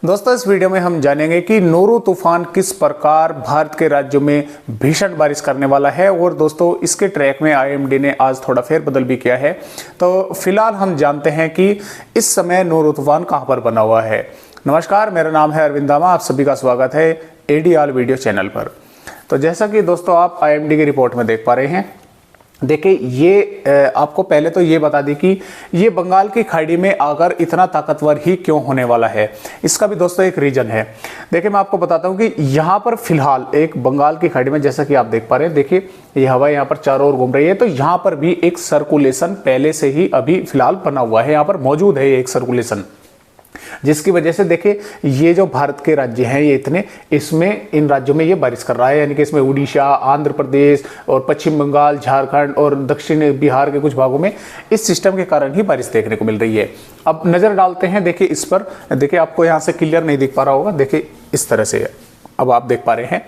दोस्तों, इस वीडियो में हम जानेंगे कि नोरू तूफान किस प्रकार भारत के राज्यों में भीषण बारिश करने वाला है। और दोस्तों, इसके ट्रैक में आईएमडी ने आज थोड़ा फेरबदल भी किया है। तो फिलहाल हम जानते हैं कि इस समय नोरू तूफान कहां पर बना हुआ है। नमस्कार, मेरा नाम है अरविंद दामा। आप सभी का स्वागत है एडीआर वीडियो चैनल पर। तो जैसा कि दोस्तों आप आईएमडी की रिपोर्ट में देख पा रहे हैं, देखिए ये आपको पहले तो ये बता दी कि ये बंगाल की खाड़ी में आकर इतना ताकतवर ही क्यों होने वाला है। इसका भी दोस्तों एक रीजन है। देखिए मैं आपको बताता हूँ कि यहाँ पर फिलहाल एक बंगाल की खाड़ी में, जैसा कि आप देख पा रहे हैं, देखिए ये हवा यहाँ पर चारों ओर घूम रही है। तो यहाँ पर भी एक सर्कुलेशन पहले से ही अभी फिलहाल बना हुआ है, यहाँ पर मौजूद है एक सर्कुलेशन, जिसकी वजह से देखिए ये जो भारत के राज्य हैं ये इतने, इसमें इन राज्यों में ये बारिश कर रहा है। यानी कि इसमें उड़ीसा, आंध्र प्रदेश और पश्चिम बंगाल, झारखंड और दक्षिण बिहार के कुछ भागों में इस सिस्टम के कारण ही बारिश देखने को मिल रही है। अब नजर डालते हैं, देखिए इस पर, देखिए आपको यहाँ से क्लियर नहीं दिख पा रहा होगा, देखिए इस तरह से अब आप देख पा रहे हैं।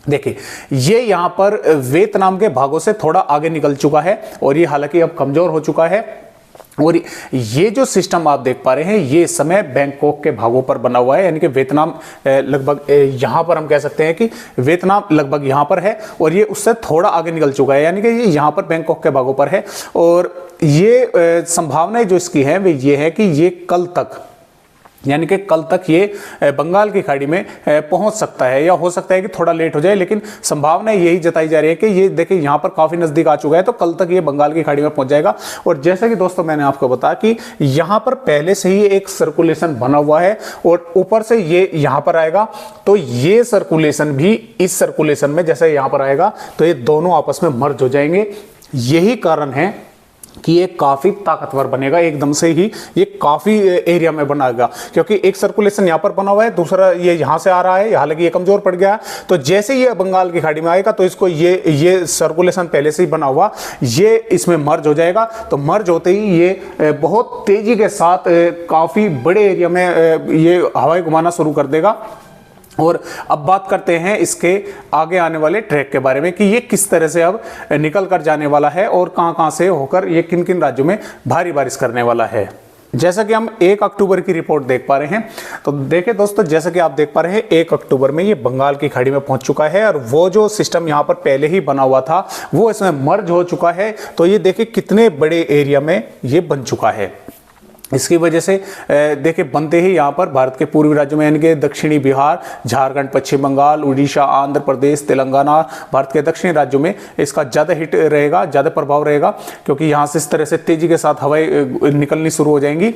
देखिए ये यहाँ पर वियतनाम के भागों से थोड़ा आगे निकल चुका है और ये हालांकि अब कमजोर हो चुका है। और ये जो सिस्टम आप देख पा रहे हैं ये समय बैंकॉक के भागों पर बना हुआ है। यानी कि वियतनाम लगभग यहाँ पर हम कह सकते हैं कि वियतनाम लगभग यहाँ पर है और ये उससे थोड़ा आगे निकल चुका है। यानी कि ये यहाँ पर बैंकॉक के भागों पर है। और ये संभावनाएं जो इसकी है वे ये है कि ये कल तक, यानी कि कल तक ये बंगाल की खाड़ी में पहुंच सकता है, या हो सकता है कि थोड़ा लेट हो जाए, लेकिन संभावना यही जताई जा रही है कि ये देखिए यहाँ पर काफी नजदीक आ चुका है, तो कल तक ये बंगाल की खाड़ी में पहुंच जाएगा। और जैसा कि दोस्तों मैंने आपको बताया कि यहाँ पर पहले से ही एक सर्कुलेशन बना हुआ है और ऊपर से ये यहाँ पर आएगा, तो ये सर्कुलेशन भी इस सर्कुलेशन में जैसे यहाँ पर आएगा तो ये दोनों आपस में मर्ज हो जाएंगे। यही कारण है कि ये काफी ताकतवर बनेगा, एकदम से ही ये काफी एरिया में बनाएगा, क्योंकि एक सर्कुलेशन यहाँ पर बना हुआ है, दूसरा ये यहाँ से आ रहा है, हालांकि ये कमजोर पड़ गया। तो जैसे ये बंगाल की खाड़ी में आएगा तो इसको ये सर्कुलेशन पहले से ही बना हुआ ये इसमें मर्ज हो जाएगा। तो मर्ज होते ही ये बहुत तेजी के साथ काफी बड़े एरिया में ये हवाएं घुमाना शुरू कर देगा। और अब बात करते हैं इसके आगे आने वाले ट्रैक के बारे में कि ये किस तरह से अब निकल कर जाने वाला है और कहां से होकर ये किन किन राज्यों में भारी बारिश करने वाला है। जैसा कि हम 1 अक्टूबर की रिपोर्ट देख पा रहे हैं, तो देखिए दोस्तों, जैसा कि आप देख पा रहे हैं 1 अक्टूबर में ये बंगाल की खाड़ी में पहुंच चुका है और वो जो सिस्टम यहाँ पर पहले ही बना हुआ था वो इसमें मर्ज हो चुका है। तो ये देखिए कितने बड़े एरिया में ये बन चुका है। इसकी वजह से देखिए बनते ही यहाँ पर भारत के पूर्वी राज्यों में, यानी कि दक्षिणी बिहार, झारखंड, पश्चिम बंगाल, उड़ीसा, आंध्र प्रदेश, तेलंगाना, भारत के दक्षिणी राज्यों में इसका ज़्यादा हिट रहेगा, ज़्यादा प्रभाव रहेगा, क्योंकि यहाँ से इस तरह से तेजी के साथ हवाएं निकलनी शुरू हो जाएंगी।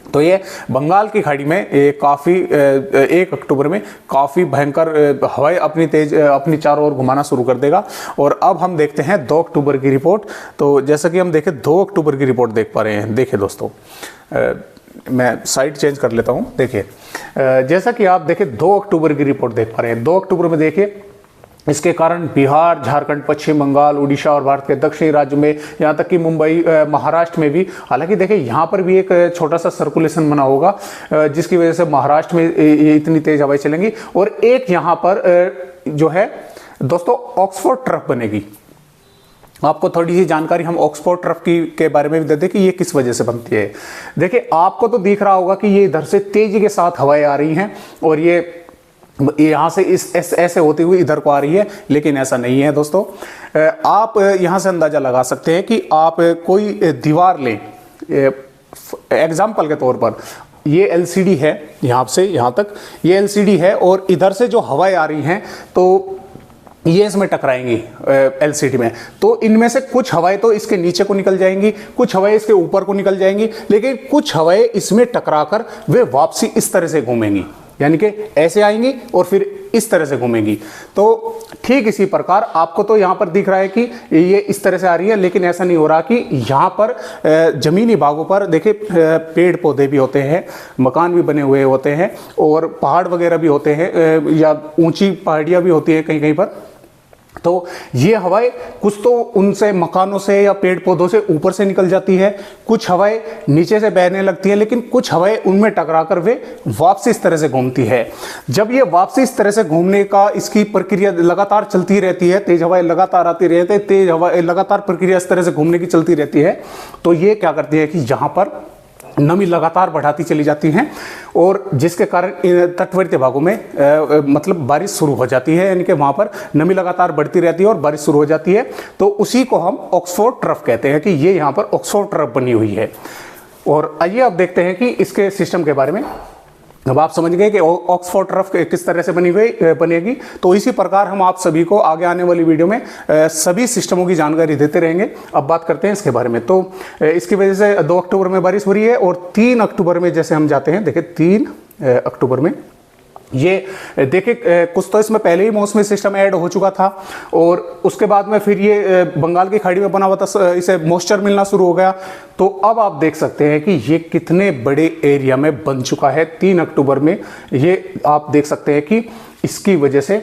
तो ये बंगाल की खाड़ी में काफ़ी 1 अक्टूबर में काफ़ी भयंकर हवाएं अपनी चारों ओर घुमाना शुरू कर देगा। और अब हम देखते हैं 2 अक्टूबर की रिपोर्ट। तो जैसा कि हम देखें 2 अक्टूबर की रिपोर्ट देख पा रहे हैं, देखिए दोस्तों मैं साइड चेंज कर लेता हूं। देखिए जैसा कि आप देखें 2 अक्टूबर की रिपोर्ट देख पा रहे हैं। 2 अक्टूबर में देखिए इसके कारण बिहार, झारखंड, पश्चिम बंगाल, उड़ीसा और भारत के दक्षिणी राज्यों में, यहाँ तक कि मुंबई, महाराष्ट्र में भी, हालांकि देखिए यहाँ पर भी एक छोटा सा सर्कुलेशन बना होगा जिसकी वजह से महाराष्ट्र में इतनी तेज हवाएं चलेंगी। और एक यहाँ पर जो है दोस्तों ऑक्सफोर्ड ट्रफ बनेगी। आपको थोड़ी सी जानकारी हम ऑक्सफोर्ड ट्रफ के बारे में भी दे दें कि ये किस वजह से बनती है। देखिए आपको तो दिख रहा होगा कि ये इधर से तेजी के साथ हवाएं आ रही हैं और ये यहाँ से ऐसे होती हुई इधर को आ रही है, लेकिन ऐसा नहीं है दोस्तों। आप यहाँ से अंदाजा लगा सकते हैं कि आप कोई दीवार लें, एग्जाम्पल के तौर पर ये एलसीडी है, यहाँ से यहाँ तक ये एलसीडी है और इधर से जो हवाएं आ रही हैं तो ये इसमें टकराएंगी एलसीडी में। तो इनमें से कुछ हवाएं तो इसके नीचे को निकल जाएंगी, कुछ हवाएं इसके ऊपर को निकल जाएंगी, लेकिन कुछ हवाएं इसमें टकराकर वे वापसी इस तरह से घूमेंगी, यानी कि ऐसे आएंगी और फिर इस तरह से घूमेंगी। तो ठीक इसी प्रकार आपको तो यहाँ पर दिख रहा है कि ये इस तरह से आ रही है, लेकिन ऐसा नहीं हो रहा कि यहाँ पर जमीनी भागों पर देखिए पेड़ पौधे भी होते हैं, मकान भी बने हुए होते हैं और पहाड़ वगैरह भी होते हैं, या ऊंची पहाड़ियाँ भी होती हैं कहीं कहीं पर। तो ये हवाएं कुछ तो उनसे मकानों से या पेड़ पौधों से ऊपर से निकल जाती है, कुछ हवाएं नीचे से बहने लगती है, लेकिन कुछ हवाएं उनमें टकराकर वे वापसी इस तरह से घूमती है। जब ये वापसी इस तरह से घूमने का इसकी प्रक्रिया लगातार चलती रहती है, तेज हवाएं लगातार आती रहती है, तेज हवाएं लगातार प्रक्रिया इस तरह से घूमने की चलती रहती है, तो ये क्या करती है कि यहाँ पर नमी लगातार बढ़ाती चली जाती हैं और जिसके कारण तटवर्ती भागों में मतलब बारिश शुरू हो जाती है, यानी कि वहाँ पर नमी लगातार बढ़ती रहती है और बारिश शुरू हो जाती है। तो उसी को हम ऑक्सफोर्ड ट्रफ कहते हैं कि ये यहाँ पर ऑक्सफोर्ड ट्रफ बनी हुई है। और आइए अब देखते हैं कि इसके सिस्टम के बारे में। अब आप समझ गए कि ऑक्सफोर्ड ट्रफ किस तरह से बनेगी। तो इसी प्रकार हम आप सभी को आगे आने वाली वीडियो में सभी सिस्टमों की जानकारी देते रहेंगे। अब बात करते हैं इसके बारे में। तो इसकी वजह से 2 अक्टूबर में बारिश हो रही है और 3 अक्टूबर में जैसे हम जाते हैं, देखिए 3 अक्टूबर में ये देखिए कुछ तो इसमें पहले ही मौसमी सिस्टम ऐड हो चुका था और उसके बाद में फिर ये बंगाल की खाड़ी में बना हुआ था, इसे मॉइस्चर मिलना शुरू हो गया। तो अब आप देख सकते हैं कि ये कितने बड़े एरिया में बन चुका है 3 अक्टूबर में। ये आप देख सकते हैं कि इसकी वजह से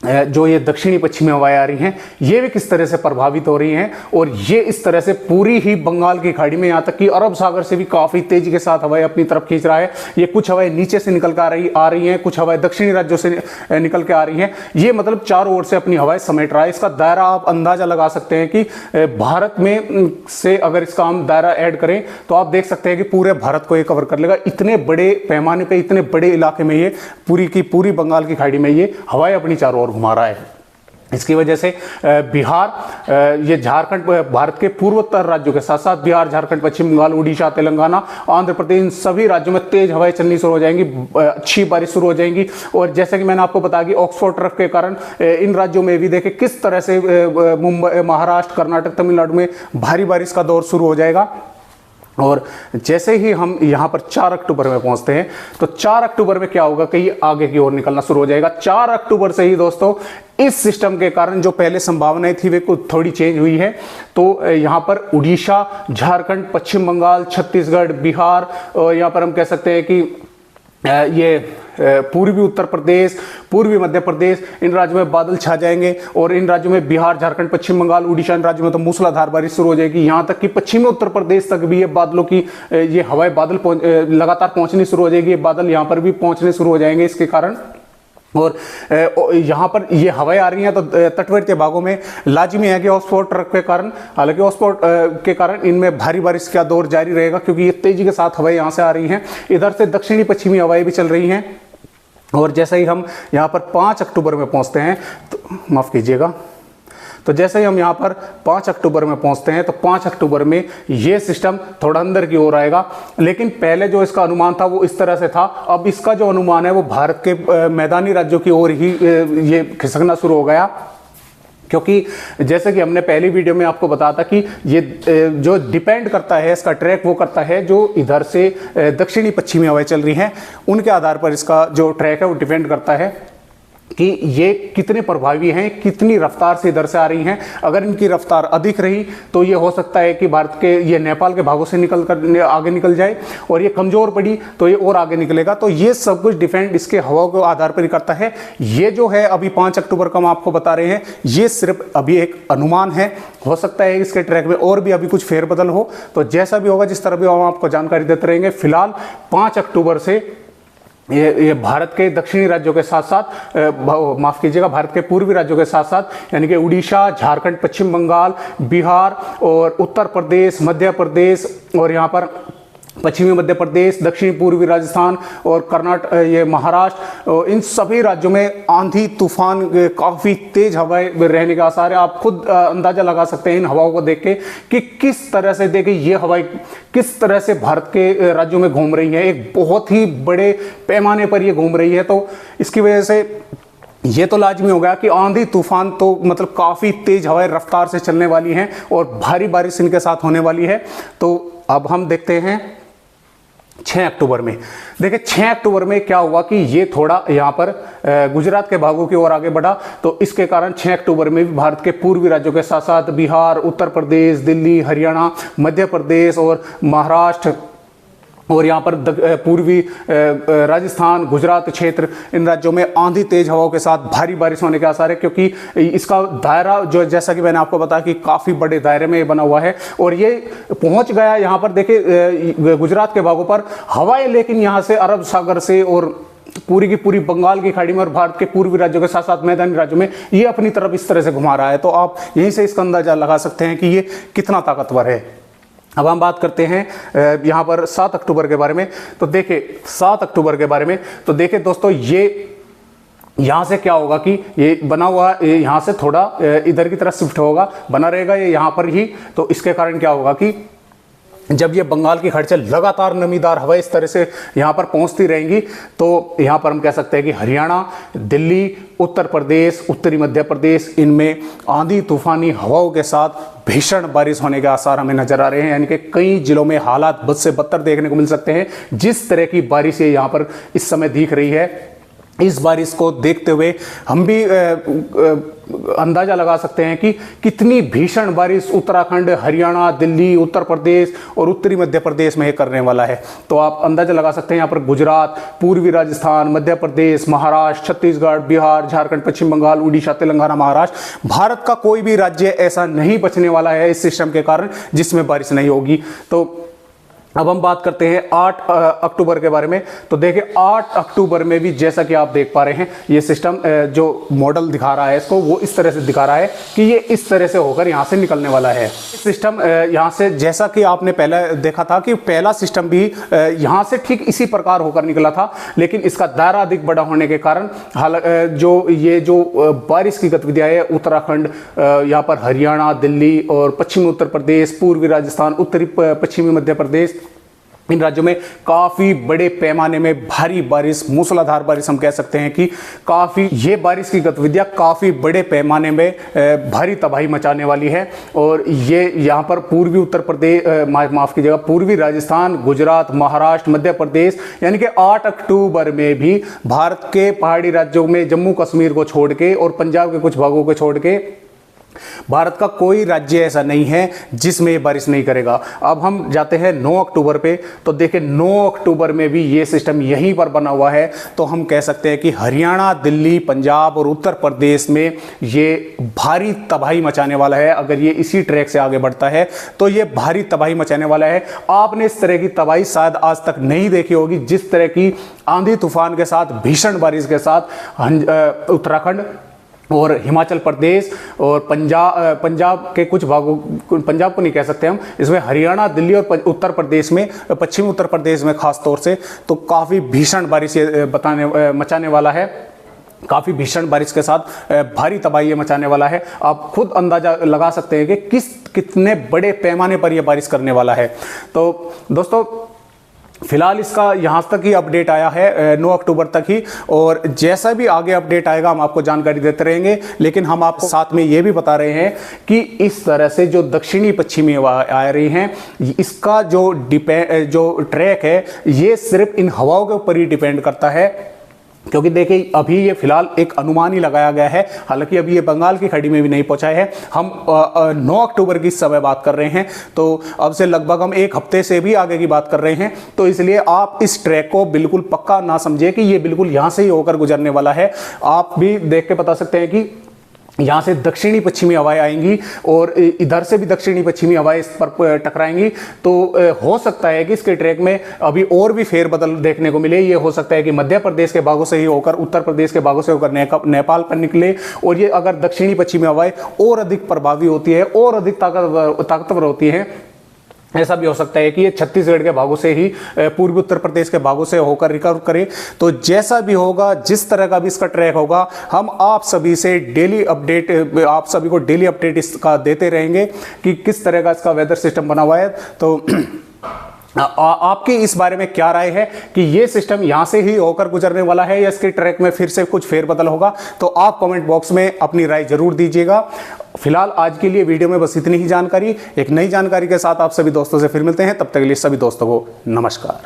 जो ये दक्षिणी पश्चिमी हवाएं आ रही हैं ये भी किस तरह से प्रभावित हो रही हैं और ये इस तरह से पूरी ही बंगाल की खाड़ी में, यहाँ तक कि अरब सागर से भी काफ़ी तेजी के साथ हवाएं अपनी तरफ खींच रहा है। ये कुछ हवाएं नीचे से निकल कर आ रही हैं, कुछ हवाएं दक्षिणी राज्यों से निकल के आ रही हैं। ये मतलब चारों ओर से अपनी हवाएं समेट रहा है। इसका दायरा आप अंदाजा लगा सकते हैं कि भारत में से अगर इसका हम दायरा ऐड करें तो आप देख सकते हैं कि पूरे भारत को ये कवर कर लेगा। इतने बड़े पैमाने पर, इतने बड़े इलाके में ये पूरी की पूरी बंगाल की खाड़ी में ये हवाएं अपनी चारों ओर घुमा रहा है। इसकी वजह से बिहार, ये झारखंड, भारत के पूर्वोत्तर राज्यों के साथ साथ बिहार, झारखंड, पश्चिम बंगाल, उड़ीसा, तेलंगाना, आंध्र प्रदेश, इन सभी राज्यों में तेज हवाएं चलनी शुरू हो जाएंगी, अच्छी बारिश शुरू हो जाएंगी। और जैसे कि मैंने आपको बताया कि ऑक्सफोर्ड ट्रफ के कारण इन राज्यों में भी देखें किस तरह से मुंबई, महाराष्ट्र, कर्नाटक, तमिलनाडु में भारी बारिश का दौर शुरू हो जाएगा। और जैसे ही हम यहाँ पर 4 अक्टूबर में पहुंचते हैं तो 4 अक्टूबर में क्या होगा कि ये आगे की ओर निकलना शुरू हो जाएगा। 4 अक्टूबर से ही दोस्तों इस सिस्टम के कारण जो पहले संभावनाएं थी वे कुछ थोड़ी चेंज हुई है। तो यहाँ पर उड़ीसा, झारखंड, पश्चिम बंगाल, छत्तीसगढ़, बिहार, और यहाँ पर हम कह सकते हैं कि ये पूर्वी उत्तर प्रदेश, पूर्वी मध्य प्रदेश, इन राज्यों में बादल छा जाएंगे। और इन राज्यों में बिहार, झारखंड, पश्चिम बंगाल, उड़ीसा, इन राज्यों में तो मूसलाधार बारिश शुरू हो जाएगी। यहाँ तक कि पश्चिमी उत्तर प्रदेश तक भी ये बादलों की ये हवाएं बादल लगातार पहुंचनी शुरू हो जाएगी। ये बादल यहाँ पर भी पहुंचने शुरू हो जाएंगे इसके कारण। और यहाँ पर ये हवाएं आ रही हैं तो तटवर्ती भागों में लाजिमी है कि ऑक्सफोर्ड ट्रफ के कारण, हालांकि ऑक्सफोर्ड के कारण इनमें भारी बारिश का दौर जारी रहेगा क्योंकि ये तेजी के साथ हवाएं यहाँ से आ रही हैं। इधर से दक्षिणी पश्चिमी हवाएं भी चल रही हैं। और जैसे ही हम यहाँ पर 5 अक्टूबर में पहुँचते हैं तो माफ़ कीजिएगा, तो जैसे ही हम यहाँ पर 5 अक्टूबर में पहुँचते हैं तो 5 अक्टूबर में ये सिस्टम थोड़ा अंदर की ओर आएगा। लेकिन पहले जो इसका अनुमान था वो इस तरह से था, अब इसका जो अनुमान है वो भारत के मैदानी राज्यों की ओर ही ये खिसकना शुरू हो गया। क्योंकि जैसे कि हमने पहली वीडियो में आपको बताया था कि ये जो डिपेंड करता है, इसका ट्रैक वो करता है जो इधर से दक्षिणी पश्चिमी हवाएं चल रही हैं उनके आधार पर इसका जो ट्रैक है वो डिपेंड करता है कि ये कितने प्रभावी हैं, कितनी रफ्तार से इधर से आ रही हैं। अगर इनकी रफ्तार अधिक रही तो ये हो सकता है कि भारत के ये नेपाल के भागों से निकल कर आगे निकल जाए, और ये कमज़ोर पड़ी तो ये और आगे निकलेगा। तो ये सब कुछ डिपेंड इसके हवा के आधार पर ही करता है। ये जो है अभी 5 अक्टूबर का हम आपको बता रहे हैं, ये सिर्फ अभी एक अनुमान है। हो सकता है इसके ट्रैक में और भी अभी कुछ फेरबदल हो, तो जैसा भी होगा, जिस तरह भी हम आपको जानकारी देते रहेंगे। फिलहाल 5 अक्टूबर से ये भारत के दक्षिणी राज्यों के साथ साथ, माफ कीजिएगा, भारत के पूर्वी राज्यों के साथ साथ यानी कि उड़ीसा, झारखंड, पश्चिम बंगाल, बिहार और उत्तर प्रदेश, मध्य प्रदेश और यहाँ पर पश्चिमी मध्य प्रदेश, दक्षिणी पूर्वी राजस्थान और कर्नाटक, ये महाराष्ट्र, इन सभी राज्यों में आंधी तूफान, काफ़ी तेज हवाएं रहने के आसार है। आप खुद अंदाजा लगा सकते हैं इन हवाओं को देख के कि किस तरह से, देखिए ये हवाएं किस तरह से भारत के राज्यों में घूम रही हैं। एक बहुत ही बड़े पैमाने पर ये घूम रही है। तो इसकी वजह से ये तो लाजमी हो गया कि आंधी तूफान तो मतलब काफ़ी तेज हवाएं रफ्तार से चलने वाली हैं और भारी बारिश इनके साथ होने वाली है। तो अब हम देखते हैं 6 अक्टूबर में। देखिए 6 अक्टूबर में क्या हुआ कि ये थोड़ा यहाँ पर गुजरात के भागों की ओर आगे बढ़ा। तो इसके कारण 6 अक्टूबर में भी भारत के पूर्वी राज्यों के साथ साथ बिहार, उत्तर प्रदेश, दिल्ली, हरियाणा, मध्य प्रदेश और महाराष्ट्र और यहाँ पर पूर्वी राजस्थान, गुजरात क्षेत्र, इन राज्यों में आंधी तेज हवाओं के साथ भारी बारिश होने के आसार है। क्योंकि इसका दायरा जो, जैसा कि मैंने आपको बताया कि काफ़ी बड़े दायरे में ये बना हुआ है और ये पहुँच गया यहाँ पर। देखिए गुजरात के भागों पर हवाएं, लेकिन यहाँ से अरब सागर से और पूरी की पूरी बंगाल की खाड़ी में और भारत के पूर्वी राज्यों के साथ साथ मैदानी राज्यों में ये अपनी तरफ इस तरह से घुमा रहा है। तो आप यहीं से इसका अंदाजा लगा सकते हैं कि ये कितना ताकतवर है। अब हम बात करते हैं यहाँ पर 7 अक्टूबर के बारे में। तो देखिए 7 अक्टूबर के बारे में, तो देखिए दोस्तों, ये यहाँ से क्या होगा कि ये बना हुआ यहाँ से थोड़ा इधर की तरफ शिफ्ट होगा, बना रहेगा ये यहाँ पर ही। तो इसके कारण क्या होगा कि जब ये बंगाल की खाड़ी से लगातार नमीदार हवा इस तरह से यहाँ पर पहुँचती रहेंगी, तो यहाँ पर हम कह सकते हैं कि हरियाणा, दिल्ली, उत्तर प्रदेश, उत्तरी मध्य प्रदेश, इनमें आंधी तूफानी हवाओं के साथ भीषण बारिश होने के आसार हमें नजर आ रहे हैं। यानी कि कई जिलों में हालात बद से बदतर देखने को मिल सकते हैं। जिस तरह की बारिश ये यहाँ पर इस समय दिख रही है, इस बारिश को देखते हुए हम भी अंदाजा लगा सकते हैं कि कितनी भीषण बारिश उत्तराखंड, हरियाणा, दिल्ली, उत्तर प्रदेश और उत्तरी मध्य प्रदेश में ये करने वाला है। तो आप अंदाजा लगा सकते हैं यहाँ पर गुजरात, पूर्वी राजस्थान, मध्य प्रदेश, महाराष्ट्र, छत्तीसगढ़, बिहार, झारखंड, पश्चिम बंगाल, उड़ीसा, तेलंगाना, महाराष्ट्र, भारत का कोई भी राज्य ऐसा नहीं बचने वाला है इस सिस्टम के कारण जिसमें बारिश नहीं होगी। तो अब हम बात करते हैं 8 अक्टूबर के बारे में। तो देखिए 8 अक्टूबर में भी जैसा कि आप देख पा रहे हैं, ये सिस्टम जो मॉडल दिखा रहा है इसको, वो इस तरह से दिखा रहा है कि ये इस तरह से होकर यहाँ से निकलने वाला है। सिस्टम यहाँ से, जैसा कि आपने पहले देखा था कि पहला सिस्टम भी यहाँ से ठीक इसी प्रकार होकर निकला था, लेकिन इसका दायरा अधिक बड़ा होने के कारण जो बारिश की गतिविधियाँ है उत्तराखंड, यहाँ पर हरियाणा, दिल्ली और पश्चिमी उत्तर प्रदेश, पूर्वी राजस्थान, उत्तरी पश्चिमी मध्य प्रदेश, इन राज्यों में काफ़ी बड़े पैमाने में भारी बारिश, मूसलाधार बारिश हम कह सकते हैं कि काफ़ी ये बारिश की गतिविधियां काफ़ी बड़े पैमाने में भारी तबाही मचाने वाली है। और ये यहाँ पर पूर्वी उत्तर प्रदेश, माफ़ कीजिएगा, पूर्वी राजस्थान, गुजरात, महाराष्ट्र, मध्य प्रदेश, यानी कि 8 अक्टूबर में भी भारत के पहाड़ी राज्यों में जम्मू कश्मीर को छोड़ के और पंजाब के कुछ भागों को छोड़ के भारत का कोई राज्य ऐसा नहीं है जिसमें ये बारिश नहीं करेगा। अब हम जाते हैं 9 अक्टूबर पे। तो देखिए 9 अक्टूबर में भी ये सिस्टम यहीं पर बना हुआ है। तो हम कह सकते हैं कि हरियाणा, दिल्ली, पंजाब और उत्तर प्रदेश में ये भारी तबाही मचाने वाला है। अगर ये इसी ट्रैक से आगे बढ़ता है तो ये भारी तबाही मचाने वाला है। आपने इस तरह की तबाही शायद आज तक नहीं देखी होगी, जिस तरह की आंधी तूफान के साथ, भीषण बारिश के साथ उत्तराखंड और हिमाचल प्रदेश और पंजाब के कुछ भागों, पंजाब को नहीं कह सकते हम, इसमें हरियाणा, दिल्ली और उत्तर प्रदेश में, पश्चिमी उत्तर प्रदेश में खास तौर से तो काफ़ी भीषण बारिश मचाने वाला है। काफ़ी भीषण बारिश के साथ भारी तबाही मचाने वाला है। आप खुद अंदाजा लगा सकते हैं कि कितने बड़े पैमाने पर यह बारिश करने वाला है। तो दोस्तों फिलहाल इसका यहाँ तक ही अपडेट आया है, 9 अक्टूबर तक ही, और जैसा भी आगे अपडेट आएगा हम आपको जानकारी देते रहेंगे। लेकिन हम आपको साथ में ये भी बता रहे हैं कि इस तरह से जो दक्षिणी पश्चिमी हवा आ रही हैं, इसका जो ट्रैक है ये सिर्फ इन हवाओं के ऊपर ही डिपेंड करता है। क्योंकि देखिए अभी ये फिलहाल एक अनुमान ही लगाया गया है, हालांकि अभी ये बंगाल की खाड़ी में भी नहीं पहुंचा है। हम 9 अक्टूबर की इस समय बात कर रहे हैं, तो अब से लगभग हम 1 हफ्ते से भी आगे की बात कर रहे हैं। तो इसलिए आप इस ट्रैक को बिल्कुल पक्का ना समझे कि ये बिल्कुल यहाँ से ही होकर गुजरने वाला है। आप भी देख के बता सकते हैं कि यहाँ से दक्षिणी पश्चिमी हवाएं आएंगी और इधर से भी दक्षिणी पश्चिमी हवाएं इस पर टकराएंगी। तो हो सकता है कि इसके ट्रैक में अभी और भी फेरबदल देखने को मिले। ये हो सकता है कि मध्य प्रदेश के भागों से ही होकर, उत्तर प्रदेश के भागों से होकर नेपाल पर निकले, और ये अगर दक्षिणी पश्चिमी हवाएं और अधिक प्रभावी होती है और अधिक ताकतवर होती हैं, ऐसा भी हो सकता है कि ये छत्तीसगढ़ के भागों से ही पूर्वी उत्तर प्रदेश के भागों से होकर रिकवर करे। तो जैसा भी होगा, जिस तरह का भी इसका ट्रैक होगा, हम आप सभी से डेली अपडेट, आप सभी को डेली अपडेट इसका देते रहेंगे कि किस तरह का इसका वेदर सिस्टम बना हुआ है। तो आपकी इस बारे में क्या राय है कि ये सिस्टम यहां से ही होकर गुजरने वाला है या इसके ट्रैक में फिर से कुछ फेरबदल होगा? तो आप कमेंट बॉक्स में अपनी राय जरूर दीजिएगा। फिलहाल आज के लिए वीडियो में बस इतनी ही जानकारी। एक नई जानकारी के साथ आप सभी दोस्तों से फिर मिलते हैं। तब तक के लिए सभी दोस्तों को नमस्कार।